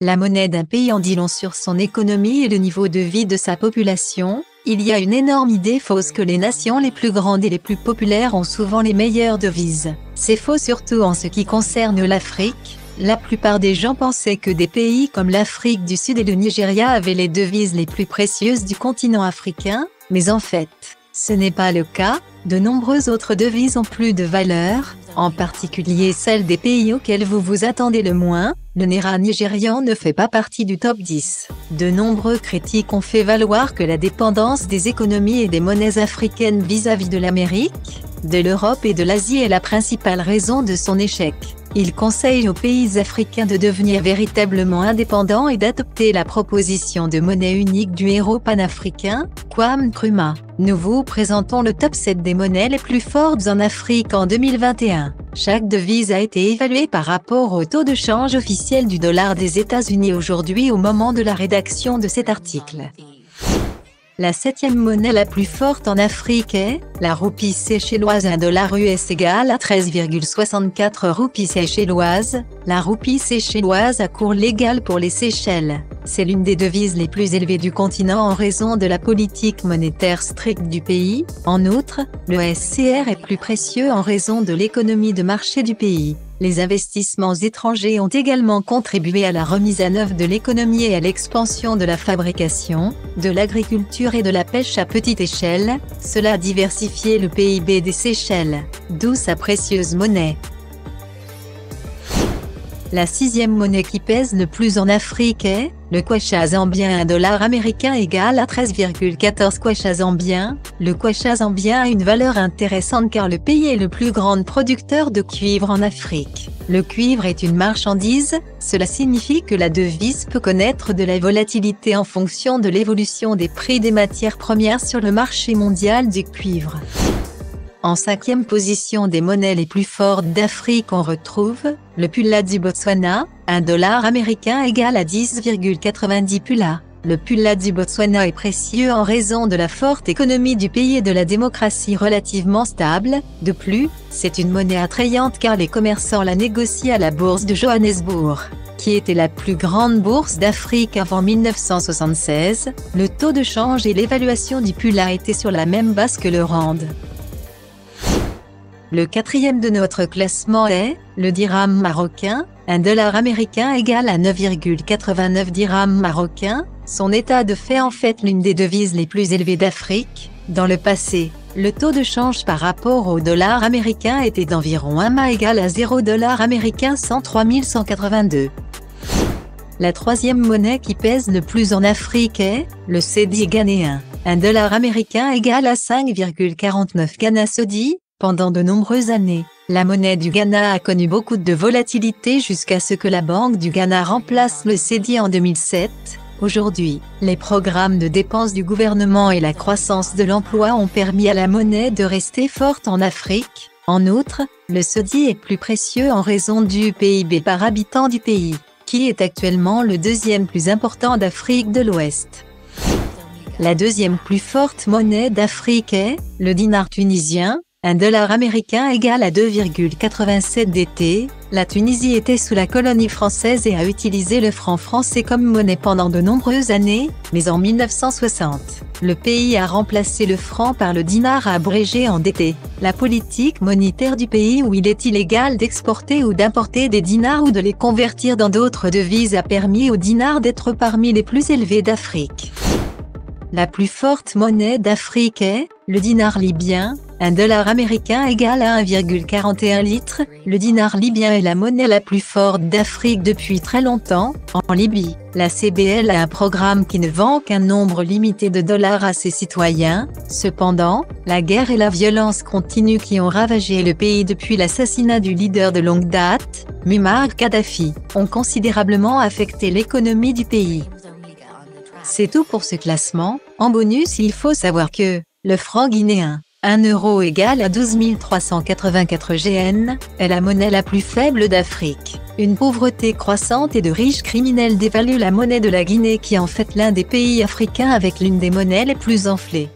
La monnaie d'un pays en dit long sur son économie et le niveau de vie de sa population. Il y a une énorme idée fausse que les nations les plus grandes et les plus populaires ont souvent les meilleures devises. C'est faux surtout en ce qui concerne l'Afrique. La plupart des gens pensaient que des pays comme l'Afrique du Sud et le Nigeria avaient les devises les plus précieuses du continent africain, mais en fait, ce n'est pas le cas. De nombreuses autres devises ont plus de valeur, en particulier celles des pays auxquels vous vous attendez le moins. Le naira nigérian ne fait pas partie du top 10. De nombreux critiques ont fait valoir que la dépendance des économies et des monnaies africaines vis-à-vis de l'Amérique, de l'Europe et de l'Asie est la principale raison de son échec. Il conseille aux pays africains de devenir véritablement indépendants et d'adopter la proposition de monnaie unique du héros panafricain, Kwame Nkrumah. Nous vous présentons le top 7 des monnaies les plus fortes en Afrique en 2021. Chaque devise a été évaluée par rapport au taux de change officiel du dollar des États-Unis aujourd'hui au moment de la rédaction de cet article. La 7e monnaie la plus forte en Afrique est la roupie séchelloise. $1 US égale à 13,64 roupies séchelloises. La roupie séchelloise a cours légal pour les Seychelles. C'est l'une des devises les plus élevées du continent en raison de la politique monétaire stricte du pays. En outre, le SCR est plus précieux en raison de l'économie de marché du pays. Les investissements étrangers ont également contribué à la remise à neuf de l'économie et à l'expansion de la fabrication, de l'agriculture et de la pêche à petite échelle. Cela a diversifié le PIB des Seychelles, d'où sa précieuse monnaie. La 6e monnaie qui pèse le plus en Afrique est le kwacha zambien. $1 américain égale à 13,14 kwacha zambiens. Le kwacha zambien a une valeur intéressante car le pays est le plus grand producteur de cuivre en Afrique. Le cuivre est une marchandise, cela signifie que la devise peut connaître de la volatilité en fonction de l'évolution des prix des matières premières sur le marché mondial du cuivre. En 5e position des monnaies les plus fortes d'Afrique, on retrouve le pula du Botswana. $1 américain égale à 10,90 pula. Le pula du Botswana est précieux en raison de la forte économie du pays et de la démocratie relativement stable. De plus, c'est une monnaie attrayante car les commerçants la négocient à la bourse de Johannesburg, qui était la plus grande bourse d'Afrique avant 1976. Le taux de change et l'évaluation du pula étaient sur la même base que le rand. Le 4e de notre classement est le dirham marocain. $1 américain égale à 9,89 dirhams marocains. Son état de fait en fait l'une des devises les plus élevées d'Afrique. Dans le passé, le taux de change par rapport au dollar américain était d'environ 1 ma égale à $0 américain 103 182. La 3e monnaie qui pèse le plus en Afrique est le cedi ghanéen. $1 américain égale à 5,49 Ghana cedi. Pendant de nombreuses années, la monnaie du Ghana a connu beaucoup de volatilité jusqu'à ce que la Banque du Ghana remplace le cedi en 2007. Aujourd'hui, les programmes de dépenses du gouvernement et la croissance de l'emploi ont permis à la monnaie de rester forte en Afrique. En outre, le cedi est plus précieux en raison du PIB par habitant du pays, qui est actuellement le 2e plus important d'Afrique de l'Ouest. La 2e plus forte monnaie d'Afrique est le dinar tunisien. $1 américain égale à 2,87 DT. La Tunisie était sous la colonie française et a utilisé le franc français comme monnaie pendant de nombreuses années, mais en 1960, le pays a remplacé le franc par le dinar abrégé en DT. La politique monétaire du pays où il est illégal d'exporter ou d'importer des dinars ou de les convertir dans d'autres devises a permis au dinar d'être parmi les plus élevés d'Afrique. La plus forte monnaie d'Afrique est le dinar libyen. $1 américain égale à 1,41 litres. Le dinar libyen est la monnaie la plus forte d'Afrique depuis très longtemps. En Libye, la CBL a un programme qui ne vend qu'un nombre limité de dollars à ses citoyens. Cependant, la guerre et la violence continue qui ont ravagé le pays depuis l'assassinat du leader de longue date, Muammar Kadhafi, ont considérablement affecté l'économie du pays. C'est tout pour ce classement. En bonus, il faut savoir que le franc guinéen, 1 euro égale à 12 384 GN, est la monnaie la plus faible d'Afrique. Une pauvreté croissante et de riches criminels dévaluent la monnaie de la Guinée qui est en fait l'un des pays africains avec l'une des monnaies les plus enflées.